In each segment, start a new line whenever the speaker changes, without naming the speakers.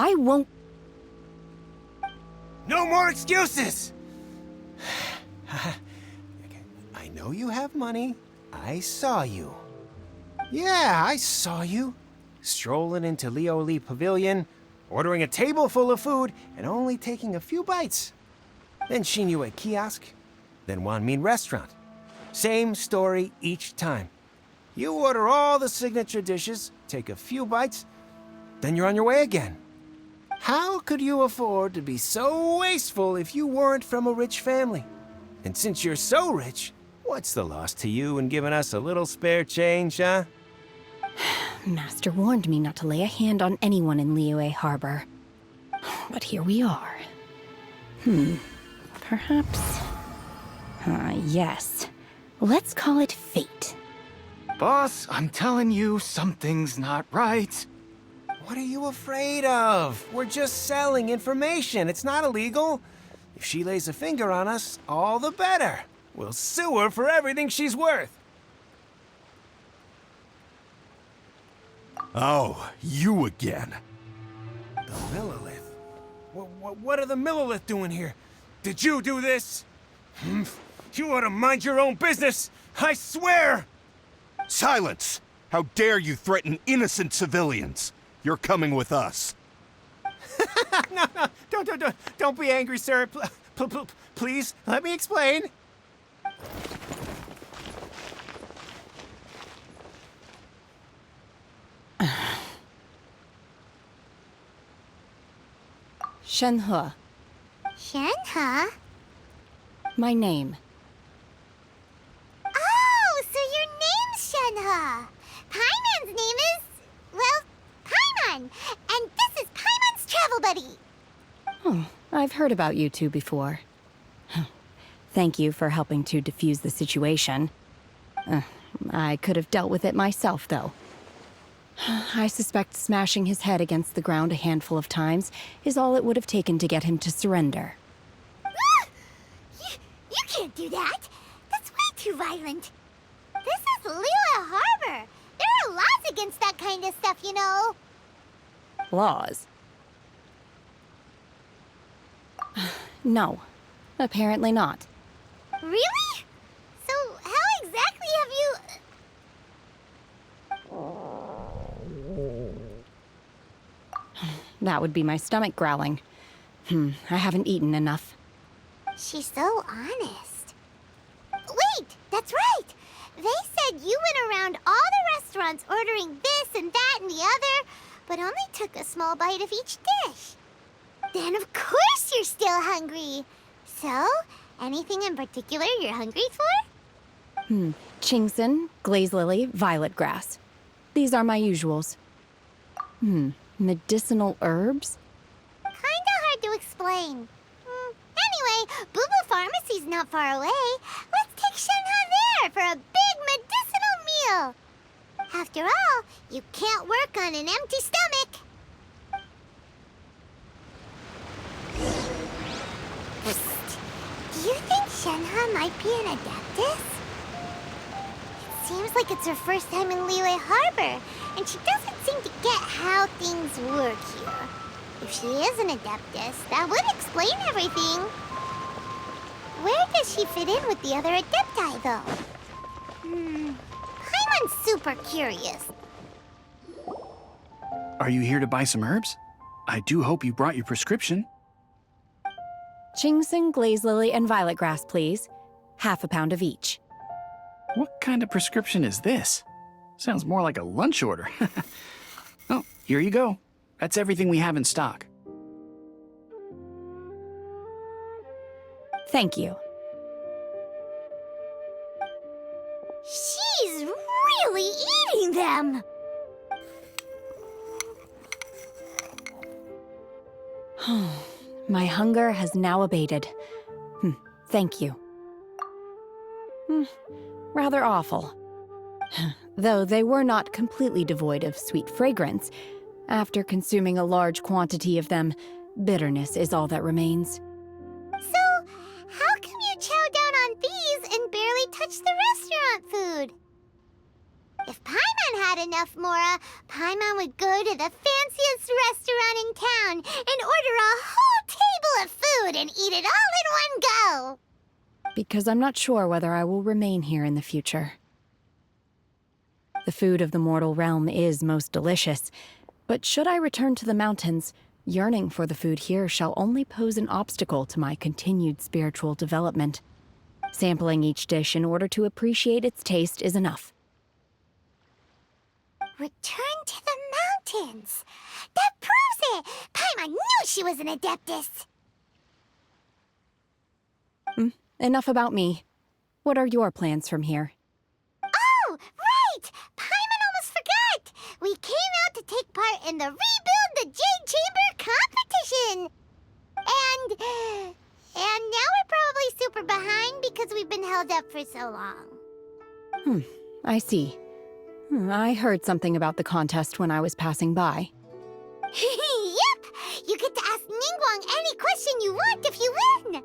I won't...
No more excuses! I know you have money. I saw you. Yeah, I saw you. Strolling into Leo Lee Pavilion, ordering a table full of food, and only taking a few bites. Then Shinyu at kiosk, then Wanmin restaurant. Same story each time. You order all the signature dishes, take a few bites, then you're on your way again. How could you afford to be so wasteful if you weren't from a rich family? And since you're so rich, what's the loss to you in giving us a little spare change, huh?
Master warned me not to lay a hand on anyone in Liyue Harbor. But here we are. Perhaps... yes. Let's call it fate.
Boss, I'm telling you, something's not right.
What are you afraid of? We're just selling information. It's not illegal. If she lays a finger on us, all the better. We'll sue her for everything she's worth.
Oh, you again.
The Millilith? What are the Millilith doing here? Did you do this? You ought to mind your own business, I swear!
Silence! How dare you threaten innocent civilians? You're coming with us.
No, don't be angry, sir. Please, let me explain.
Shenhe.
Shenhe?
My name.
Oh, so your name's Shenhe. Paimon's name is, well, Paimon. And this is Paimon's travel buddy.
Oh, I've heard about you two before. Thank you for helping to defuse the situation. I could have dealt with it myself, though. I suspect smashing his head against the ground a handful of times is all it would have taken to get him to surrender.
You can't do that. That's way too violent. This is Liyue Harbor. There are laws against that kind of stuff, you know.
Laws? No, apparently not.
Really? So how exactly have you...
That would be my stomach growling. I haven't eaten enough.
She's so honest. Wait, that's right. They said you went around all the restaurants ordering this and that and the other, but only took a small bite of each dish. Then of course you're still hungry. So, anything in particular you're hungry for?
Chingson, glaze lily, violet grass. These are my usuals. Medicinal herbs?
Kinda hard to explain. Anyway, Boo Boo Pharmacy's not far away. Let's take Shenhe there for a big medicinal meal. After all, you can't work on an empty stomach. Psst. Do you think Shenhe might be an Adeptus? It seems like it's her first time in Liyue Harbor, and she doesn't seem to get how things work here. If she is an Adeptus, that would explain everything. Where does she fit in with the other Adepti, though? Paimon's super curious.
Are you here to buy some herbs? I do hope you brought your prescription.
Chingson, glaze lily, and violet grass, please. Half a pound of each.
What kind of prescription is this? Sounds more like a lunch order. Oh, here you go. That's everything we have in stock.
Thank you.
She's really eating them!
My hunger has now abated. Thank you. Rather awful. Though they were not completely devoid of sweet fragrance. After consuming a large quantity of them, bitterness is all that remains.
So, how come you chow down on these and barely touch the restaurant food? If Paimon had enough Mora, Paimon would go to the fanciest restaurant in town
because I'm not sure whether I will remain here in the future. The food of the mortal realm is most delicious, but should I return to the mountains, yearning for the food here shall only pose an obstacle to my continued spiritual development. Sampling each dish in order to appreciate its taste is enough.
Return to the mountains! That proves it! Paimon knew she was an Adeptus!
Enough about me. What are your plans from here?
Oh, right! Paimon almost forgot! We came out to take part in the Rebuild the Jade Chamber competition! And now we're probably super behind because we've been held up for so long.
I see. I heard something about the contest when I was passing by.
Yep! You get to ask Ningguang any question you want if you win!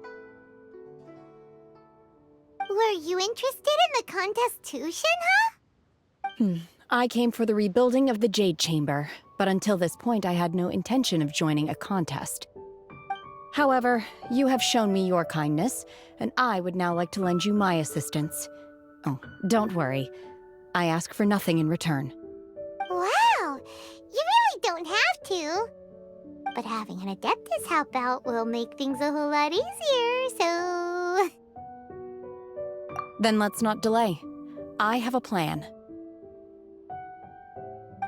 Were you interested in the contest too, Shenhe?
I came for the rebuilding of the Jade Chamber, but until this point I had no intention of joining a contest. However, you have shown me your kindness, and I would now like to lend you my assistance. Oh, don't worry. I ask for nothing in return.
Wow! You really don't have to. But having an Adeptus help out will make things a whole lot easier, so...
Then let's not delay. I have a plan.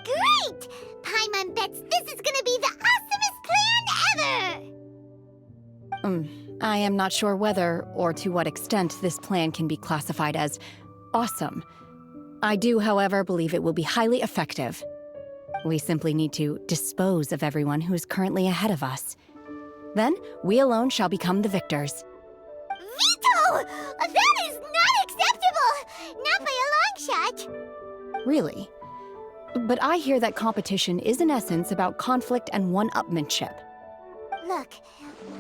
Great! Paimon bets this is gonna be the awesomest plan ever!
I am not sure whether or to what extent this plan can be classified as awesome. I do, however, believe it will be highly effective. We simply need to dispose of everyone who is currently ahead of us. Then, we alone shall become the victors.
Veto! That is not acceptable! Not by a long shot!
Really? But I hear that competition is in essence about conflict and one-upmanship.
Look,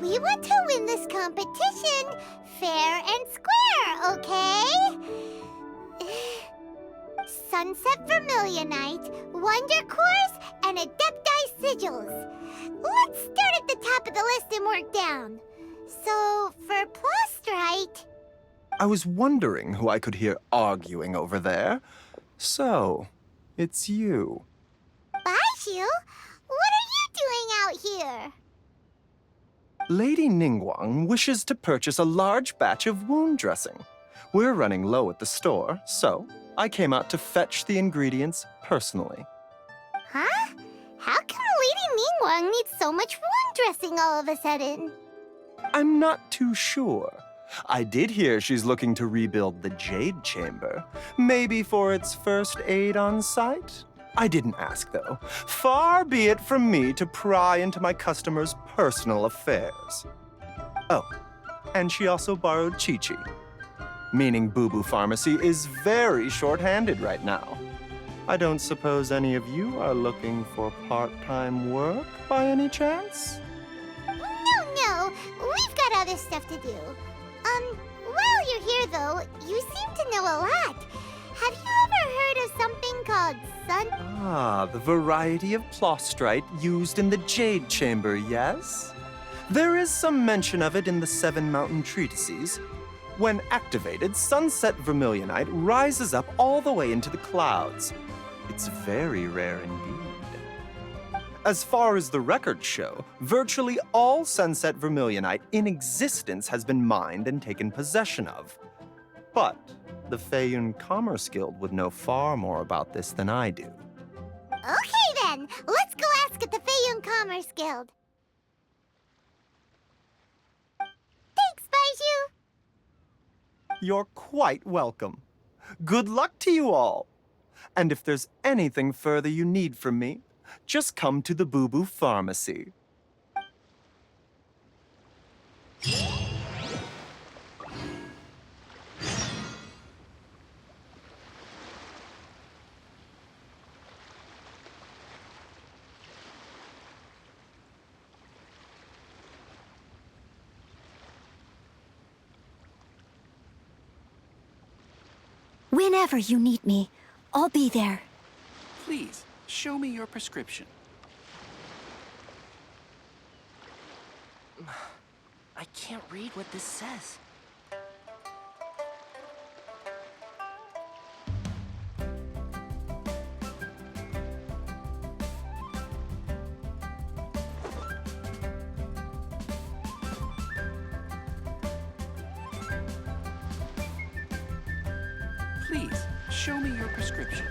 we want to win this competition fair and square, okay? Sunset Vermilionite, Wonder Cores, and Adepti Sigils. Let's start at the top of the list and work down. So, for Plastrite...
I was wondering who I could hear arguing over there. So, it's you.
Baishu, what are you doing out here?
Lady Ningguang wishes to purchase a large batch of wound dressing. We're running low at the store, so I came out to fetch the ingredients personally.
Huh? How come Lady Ningguang needs so much wound dressing all of a sudden?
I'm not too sure. I did hear she's looking to rebuild the Jade Chamber. Maybe for its first aid on site? I didn't ask, though. Far be it from me to pry into my customers' personal affairs. Oh, and she also borrowed Chi-Chi. Meaning Boo Boo Pharmacy is very short-handed right now. I don't suppose any of you are looking for part-time work by any chance?
No, we've got other stuff to do. While you're here though, you seem to know a lot. Have you ever heard of something called sun...
Ah, the variety of plastrite used in the Jade Chamber, yes? There is some mention of it in the Seven Mountain Treatises. When activated, Sunset Vermilionite rises up all the way into the clouds. It's very rare indeed. As far as the records show, virtually all Sunset Vermilionite in existence has been mined and taken possession of. But the Feiyun Commerce Guild would know far more about this than I do.
Okay then, let's go ask at the Feiyun Commerce Guild. Thanks, Baishu.
You're quite welcome. Good luck to you all. And if there's anything further you need from me, just come to the Boo Boo Pharmacy.
Whenever you need me, I'll be there.
Please, show me your prescription.
I can't read what this says.
Please, show me your prescription.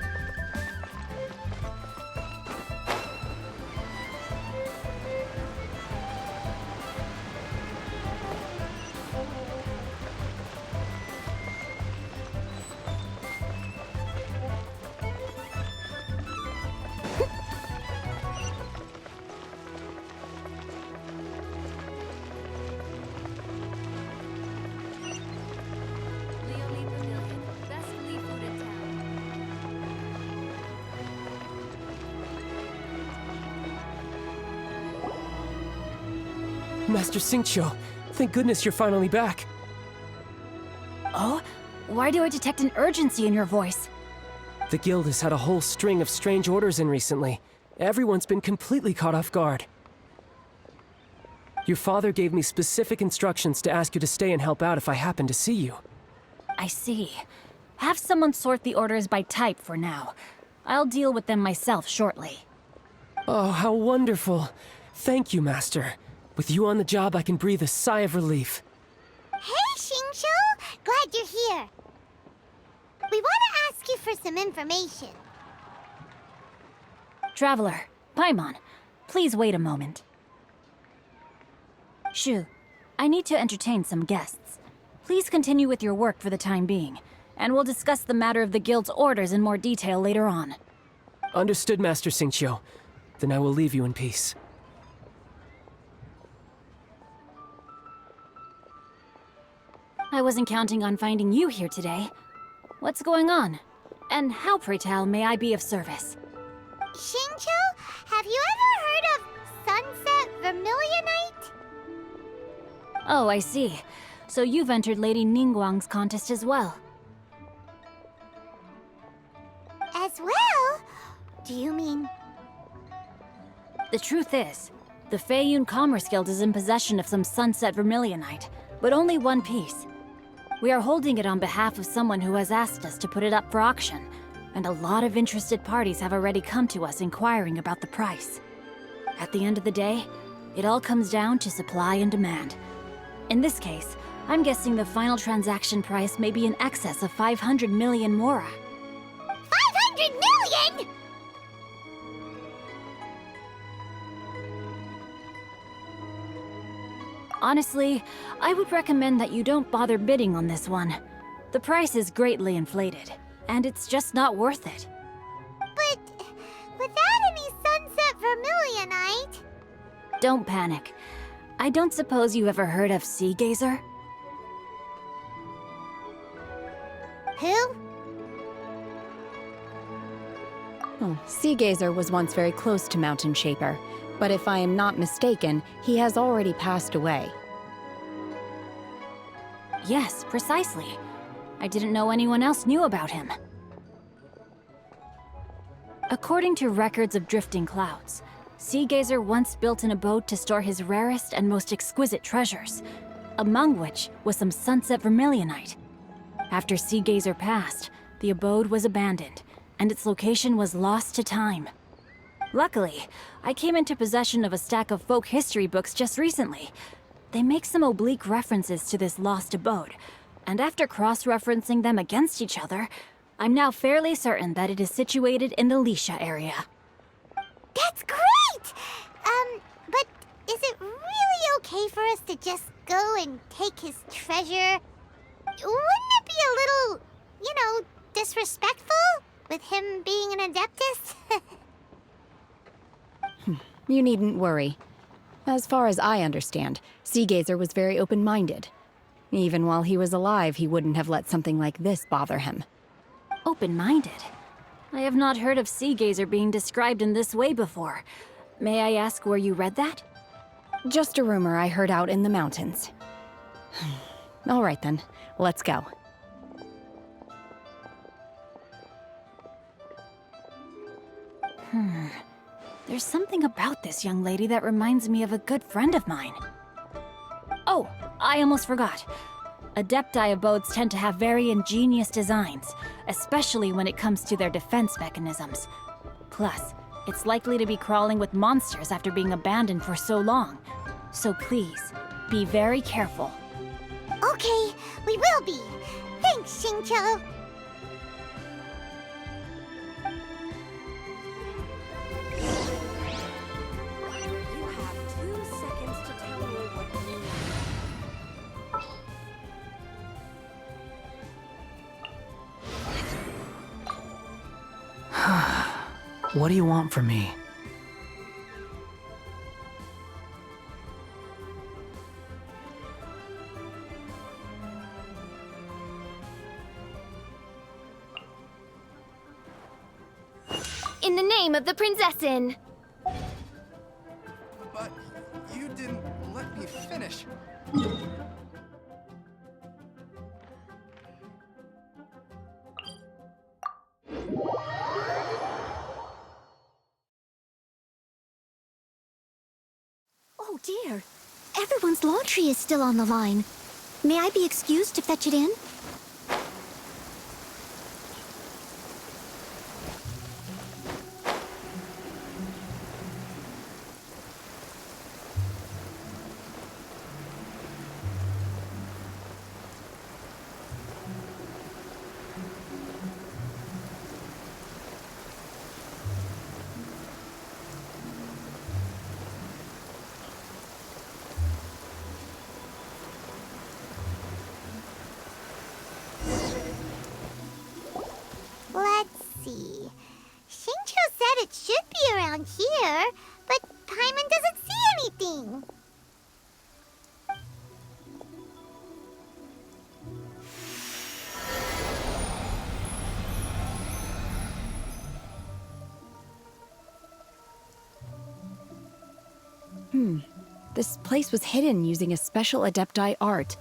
Master Xingqiu, thank goodness you're finally back.
Oh? Why do I detect an urgency in your voice?
The guild has had a whole string of strange orders in recently. Everyone's been completely caught off guard. Your father gave me specific instructions to ask you to stay and help out if I happen to see you.
I see. Have someone sort the orders by type for now. I'll deal with them myself shortly.
Oh, how wonderful. Thank you, Master. With you on the job, I can breathe a sigh of relief.
Hey, Xingqiu! Glad you're here. We want to ask you for some information.
Traveler, Paimon, please wait a moment. Shu, I need to entertain some guests. Please continue with your work for the time being, and we'll discuss the matter of the guild's orders in more detail later on.
Understood, Master Xingqiu. Then I will leave you in peace.
I wasn't counting on finding you here today. What's going on? And how, pray tell, may I be of service?
Xingqiu, have you ever heard of Sunset Vermilionite?
Oh, I see. So you've entered Lady Ningguang's contest as well.
As well? Do you mean...
The truth is, the Feiyun Commerce Guild is in possession of some Sunset Vermilionite, but only one piece. We are holding it on behalf of someone who has asked us to put it up for auction, and a lot of interested parties have already come to us inquiring about the price. At the end of the day, it all comes down to supply and demand. In this case, I'm guessing the final transaction price may be in excess of 500 million mora.
500 million?!
Honestly, I would recommend that you don't bother bidding on this one. The price is greatly inflated, and it's just not worth it.
But without any Sunset Vermilionite...
Don't panic. I don't suppose you ever heard of Sea Gazer?
Who?
Oh, Sea Gazer was once very close to Mountain Shaper, but if I am not mistaken, he has already passed away. Yes, precisely. I didn't know anyone else knew about him. According to records of drifting clouds, Sea Gazer once built an abode to store his rarest and most exquisite treasures, among which was some Sunset Vermilionite. After Sea Gazer passed, the abode was abandoned, and its location was lost to time. Luckily, I came into possession of a stack of folk history books just recently. They make some oblique references to this lost abode, and after cross-referencing them against each other, I'm now fairly certain that it is situated in the Lisha area.
That's great! But is it really okay for us to just go and take his treasure? Wouldn't it be a little, disrespectful? With him being an Adeptus?
You needn't worry. As far as I understand, Sea Gazer was very open-minded. Even while he was alive, he wouldn't have let something like this bother him. Open-minded? I have not heard of Sea Gazer being described in this way before. May I ask where you read that? Just a rumor I heard out in the mountains. All right then, let's go. There's something about this young lady that reminds me of a good friend of mine. Oh, I almost forgot. Adepti abodes tend to have very ingenious designs, especially when it comes to their defense mechanisms. Plus, it's likely to be crawling with monsters after being abandoned for so long. So please, be very careful.
Okay, we will be. Thanks, Xingqiu.
What do you want from me?
In the name of the Prinzessin!
But you didn't let me finish.
Oh dear. Everyone's laundry is still on the line. May I be excused to fetch it in? Let's see. Shincho said it should be around here, but Paimon doesn't see anything.
This place was hidden using a special Adepti art.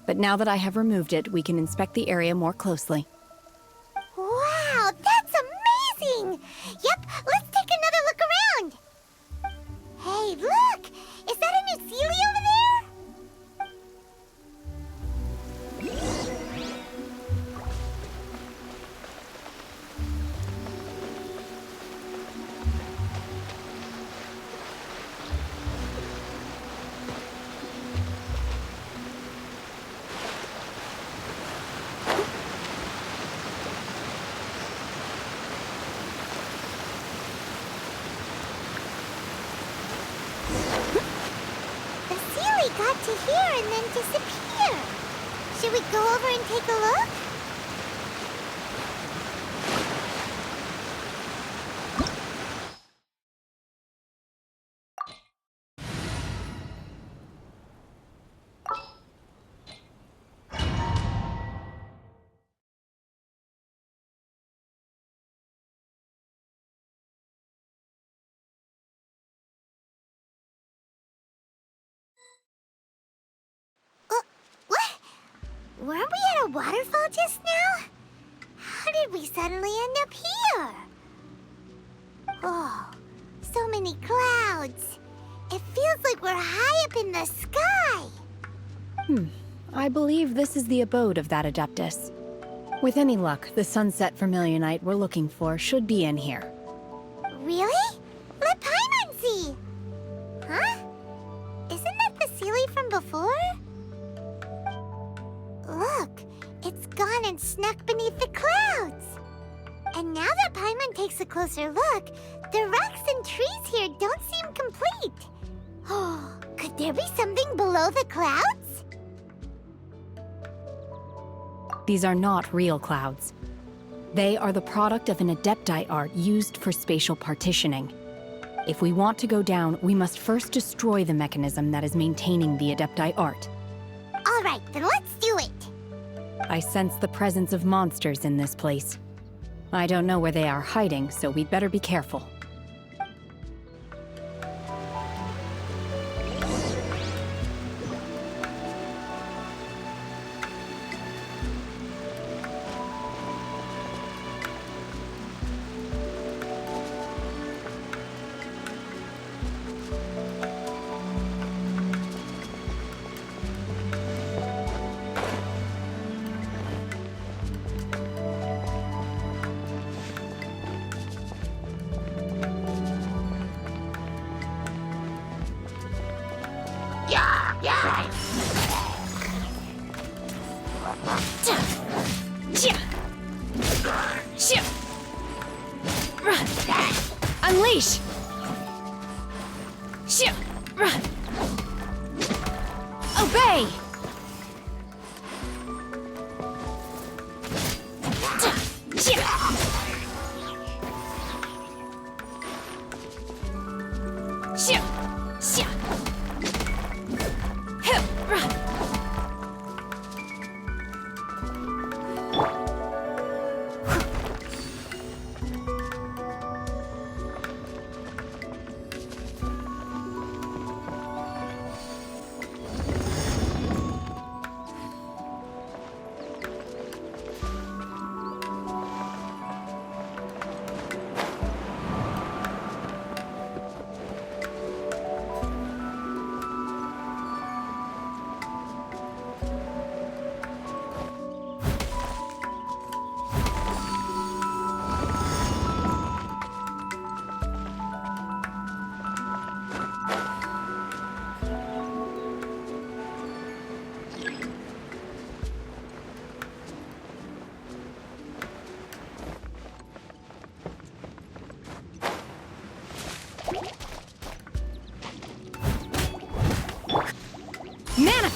But now that I have removed it, we can inspect the area more closely.
Wow, that's amazing! Yep, let's take another look around. Hey, look! Is that a new Sealy over there? The Sealy got to here and then disappeared. Should we go over and take a look? What? Weren't we at a waterfall just now? How did we suddenly end up here? Oh, so many clouds. It feels like we're high up in the sky.
I believe this is the abode of that Adeptus. With any luck, the sunset vermilionite we're looking for should be in here.
Really? Let Paimon see. Huh? Isn't that the Sealy from before? Look, it's gone and snuck beneath the clouds. And now that Paimon takes a closer look, the rocks and trees here don't seem complete. Oh, could there be something below the clouds?
These are not real clouds. They are the product of an Adepti art used for spatial partitioning. If we want to go down, we must first destroy the mechanism that is maintaining the Adepti art.
All right, then let's do it.
I sense the presence of monsters in this place. I don't know where they are hiding, so we'd better be careful. Unleash! Obey!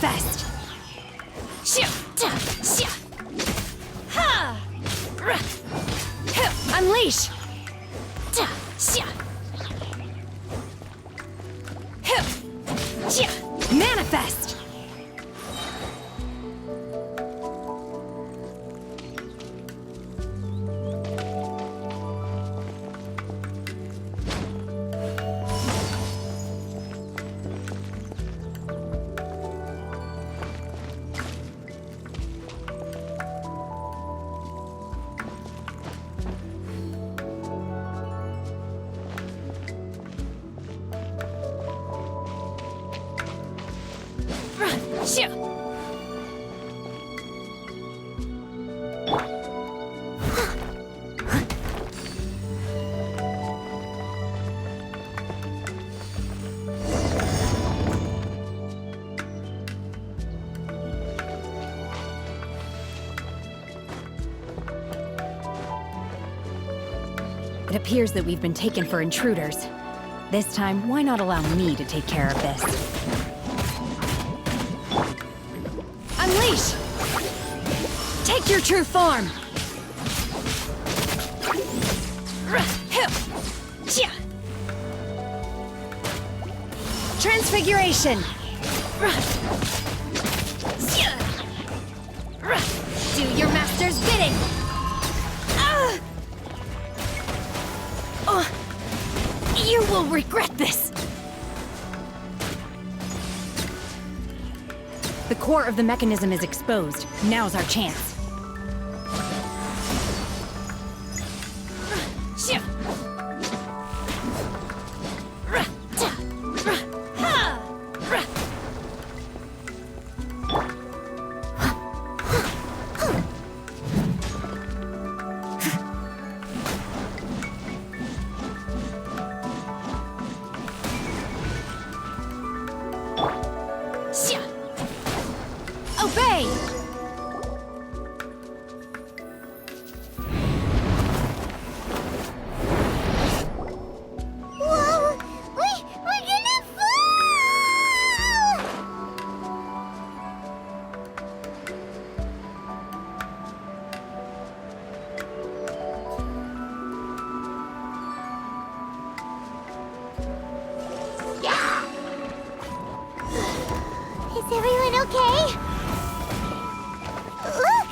Manifest! Unleash! Manifest! It appears that we've been taken for intruders. This time, why not allow me to take care of this? Unleash! Take your true form! Transfiguration! Do your master's bidding! You will regret this! The core of the mechanism is exposed. Now's our chance. Obey!
Whoa! We're gonna fall! Is everyone okay? Look!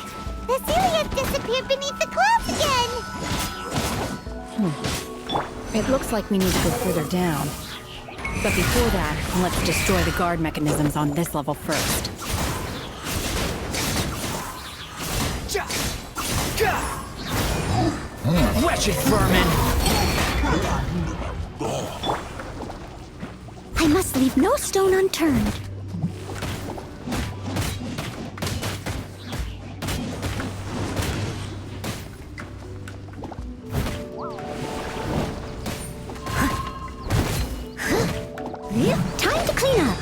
The Celia's disappeared beneath the clouds again!
It looks like we need to go further down. But before that, let's destroy the guard mechanisms on this level first.
Wretched vermin!
I must leave no stone unturned. Time to clean up.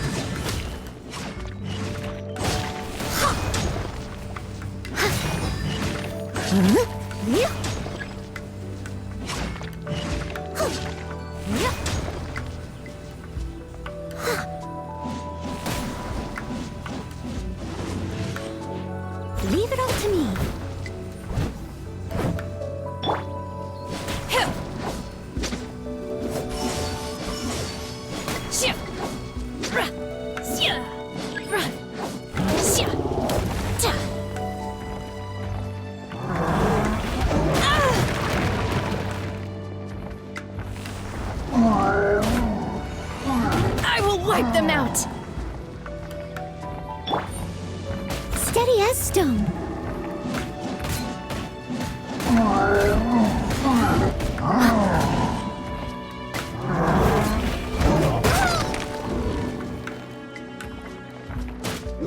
Leave it all to me.
I will wipe them out!
Steady as stone.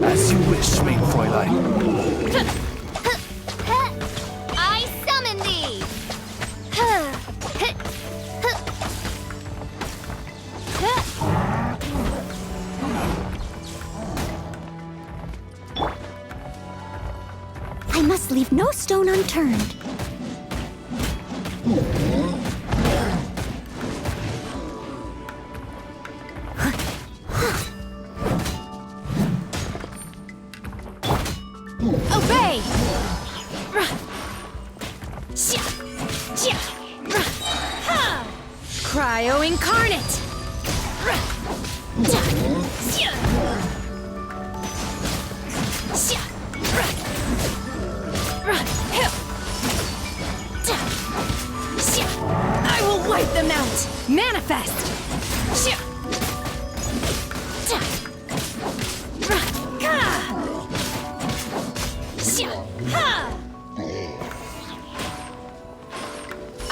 As you wish, sweet Fräulein.
I summon thee!
I must leave no stone unturned.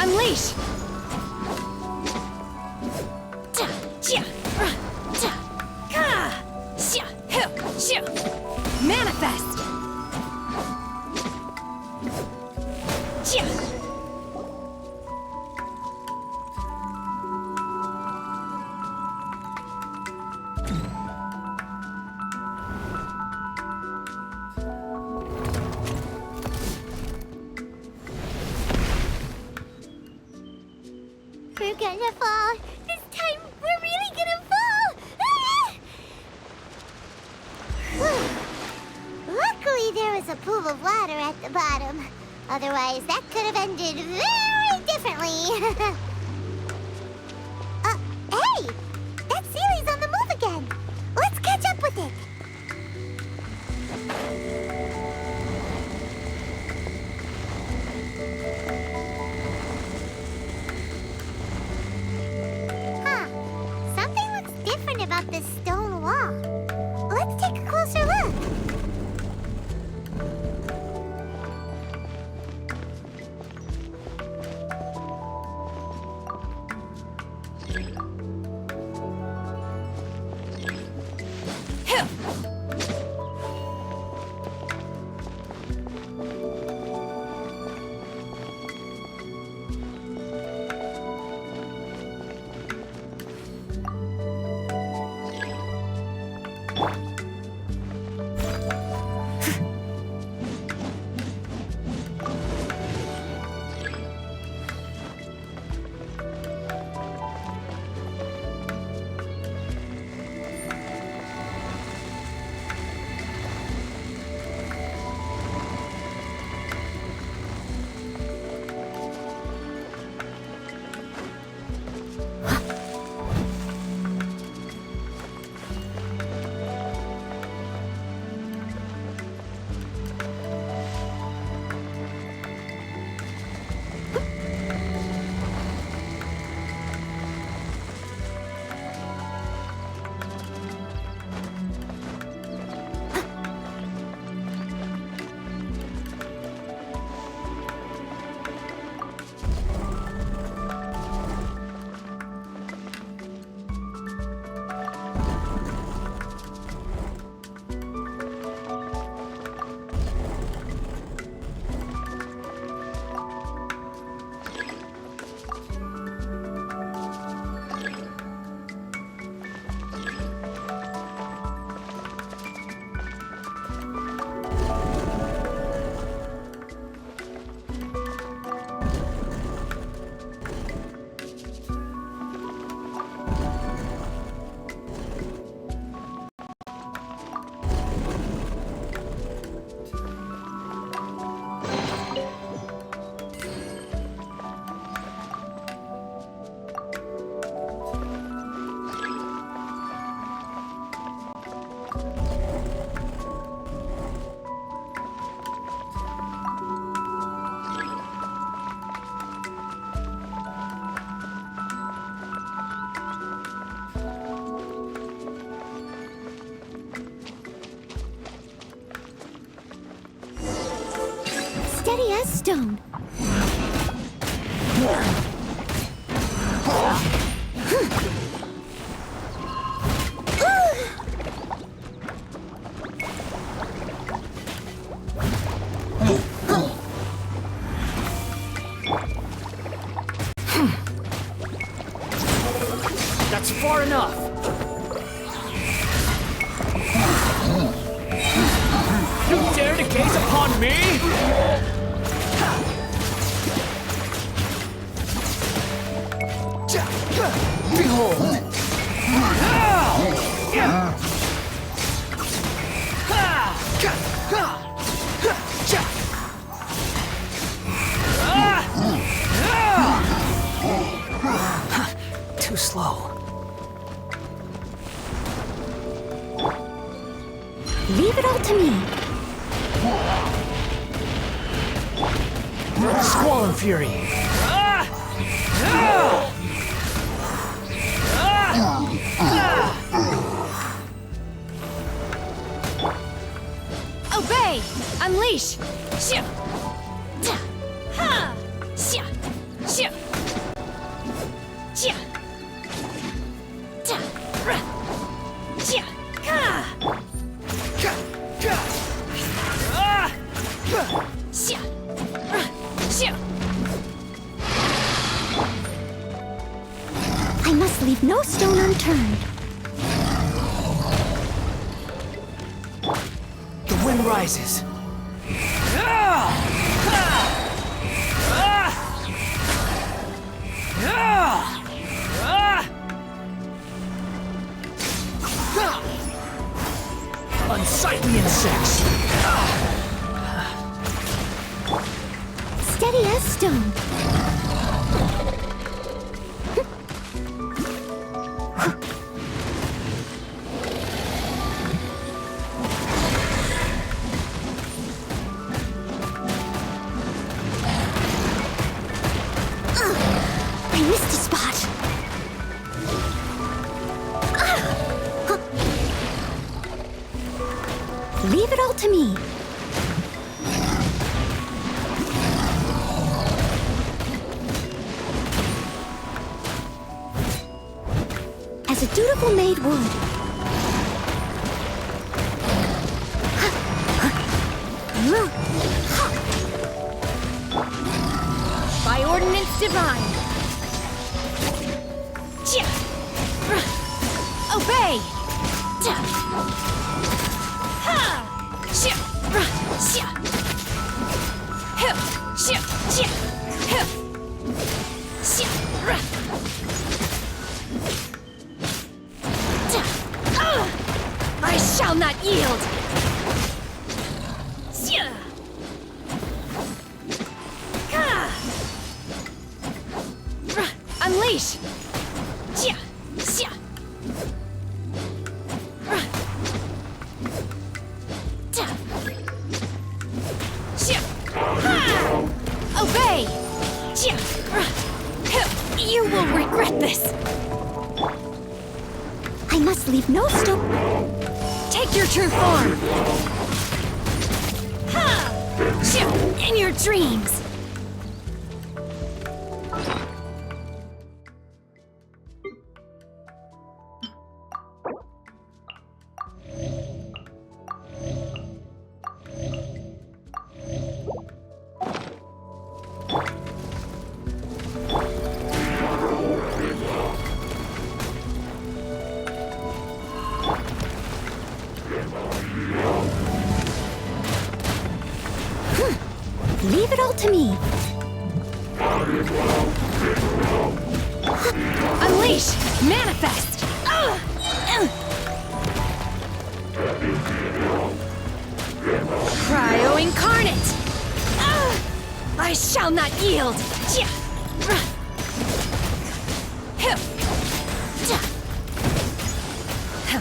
Unleash! Manifest!
We're gonna fall. This time, we're really gonna fall. Luckily, there was a pool of water at the bottom. Otherwise, that could have ended very differently. Hey! That Sealy's on the move again. Let's catch up with it. Something looks different about this stone wall. Let's take a closer look. Steady as stone.
That's far enough! You dare to gaze upon me? Behold! Too slow.
Leave it all to me.
Squall and fury.
Unleash! Shia! Ta! Ha! Shia! Shia! Shia! Ta! Ra! Shia! Ka!
Ka! Ka!
Ah! Shia! Ra! Shia!
I must leave no stone unturned.
The wind rises. Unsightly insects.
Steady as stone. I missed a spot. Leave it all to me. As a dutiful maid would.
By ordinance divine. Chia! Ra! Obey! Ta! Ha! Shia! Ra! Shia! Hill! Shia! Shia! Hill! Shia! Ra! Ta! I shall not yield! Shia! Ka! Ra! Unleash! Shia! Shia! Ra! Ta! Shia! Ha! Obey! Shia! Ra! Hill! You will regret this!
I must leave no stone.
Take your true form! Ha! Shia! In your dreams!
Leave it all to me.
Unleash! Manifest! Cryo incarnate! I shall not yield! Chia! Ra! Hill! Ta! Huh.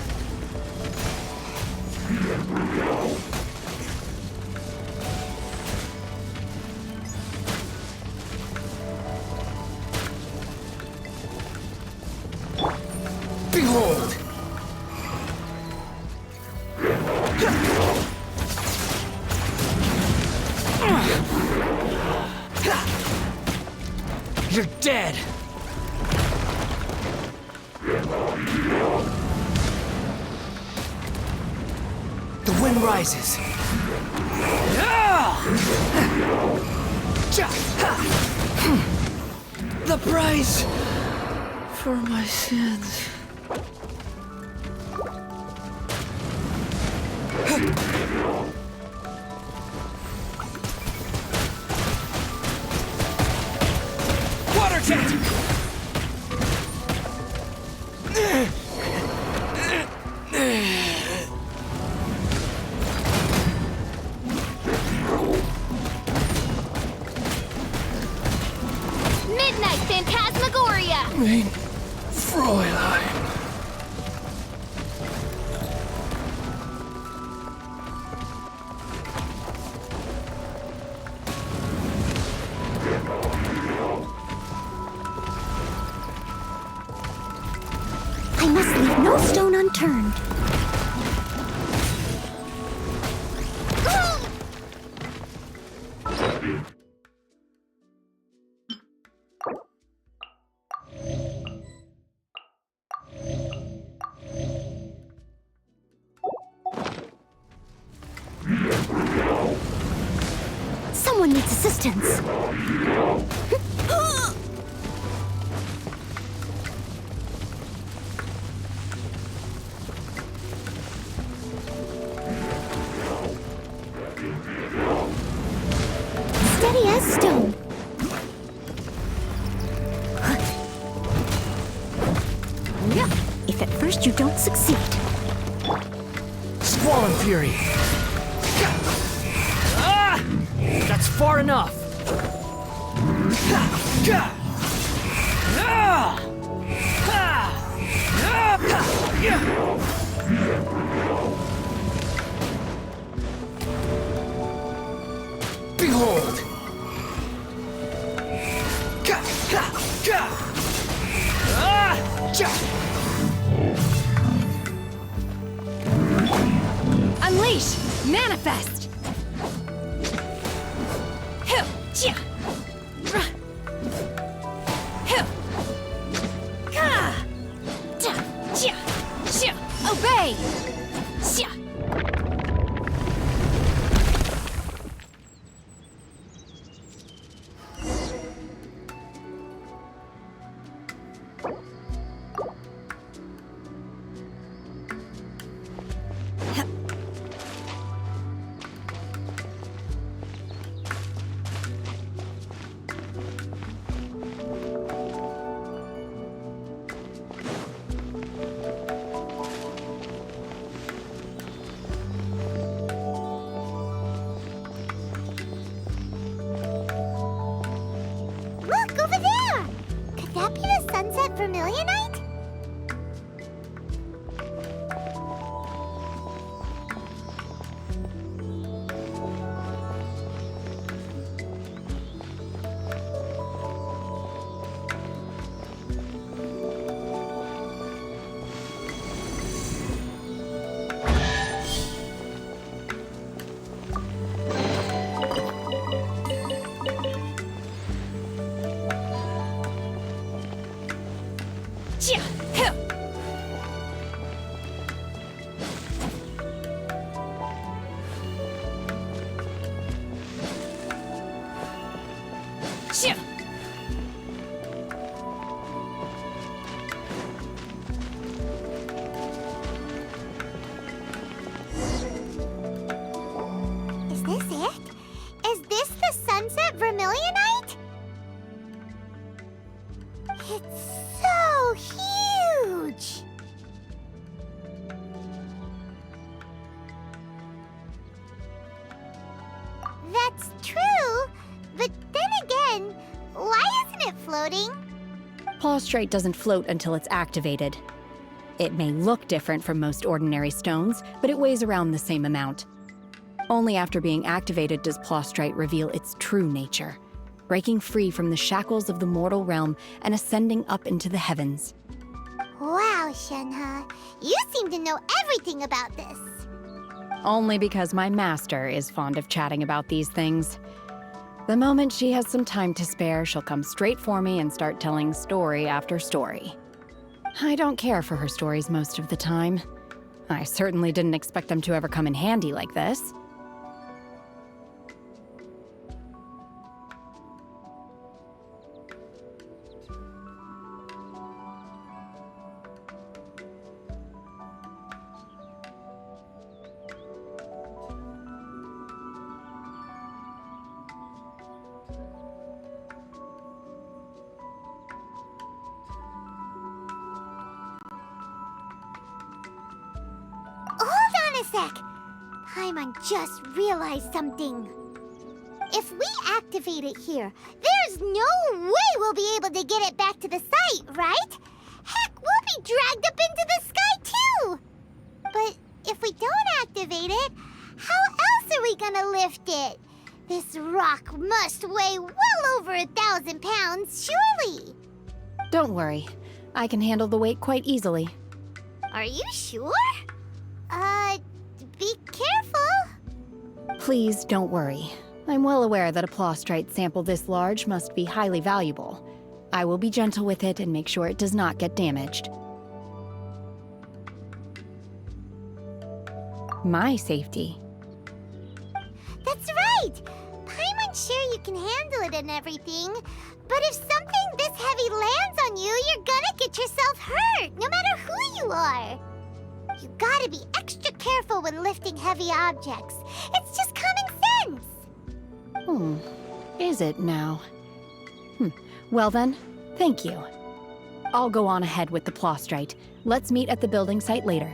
Behold! You're dead! The wind rises. The price for my sins. Water jet!
Midnight Phantasmagoria!
Mein Fräulein.
I must leave no stone unturned. Someone needs assistance. Steady as stone. If at first you don't succeed.
Squall and Fury! Ah! That's far enough! Behold!
Unleash! Manifest! Obey!
Look, over there! Could that be the sunset vermilionite? Is this it? Is this the sunset vermilionite? It's so huge! That's true, but then again, why isn't it floating?
Plaustrite doesn't float until it's activated. It may look different from most ordinary stones, but it weighs around the same amount. Only after being activated does Plaustrite reveal its true nature, breaking free from the shackles of the mortal realm and ascending up into the heavens.
Wow, Shenhe, you seem to know everything about this.
Only because my master is fond of chatting about these things. The moment she has some time to spare, she'll come straight for me and start telling story after story. I don't care for her stories most of the time. I certainly didn't expect them to ever come in handy like this.
Hold on a sec. Paimon just realized something. If we activate it here, there's no way we'll be able to get it back to the site, right? Heck, we'll be dragged up into the sky too! But if we don't activate it, how else are we gonna lift it? This rock must weigh well over 1,000 pounds, surely!
Don't worry. I can handle the weight quite easily.
Are you sure? Be careful.
Please don't worry. I'm well aware that a Plaustrite sample this large must be highly valuable. I will be gentle with it and make sure it does not get damaged. My safety.
That's right! Paimon sure can handle it and everything. But if something this heavy lands on you, you're gonna get yourself hurt, no matter who you are. You gotta be extra careful when lifting heavy objects. It's just common sense.
Is it now? Well then, thank you. I'll go on ahead with the Plostrite. Let's meet at the building site later.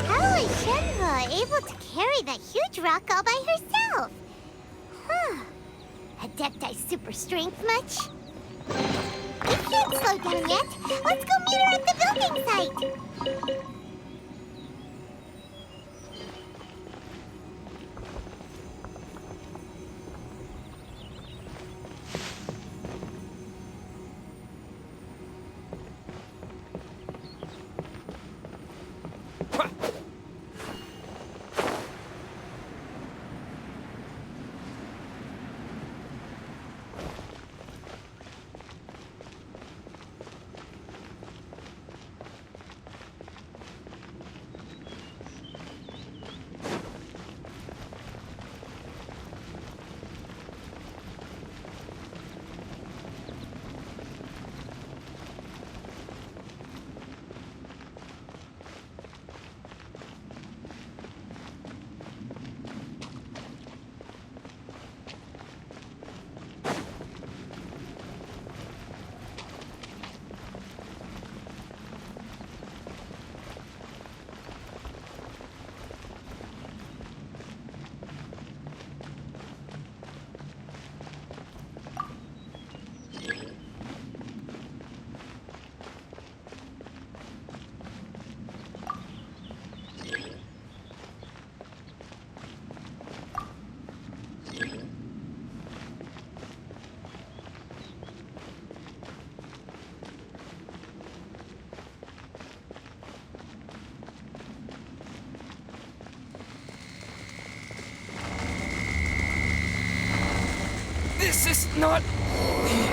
How is Shenhe able to carry that huge rock all by herself? Adepti super strength much? You can't slow down yet. Let's go meet her at the building site.
This is not the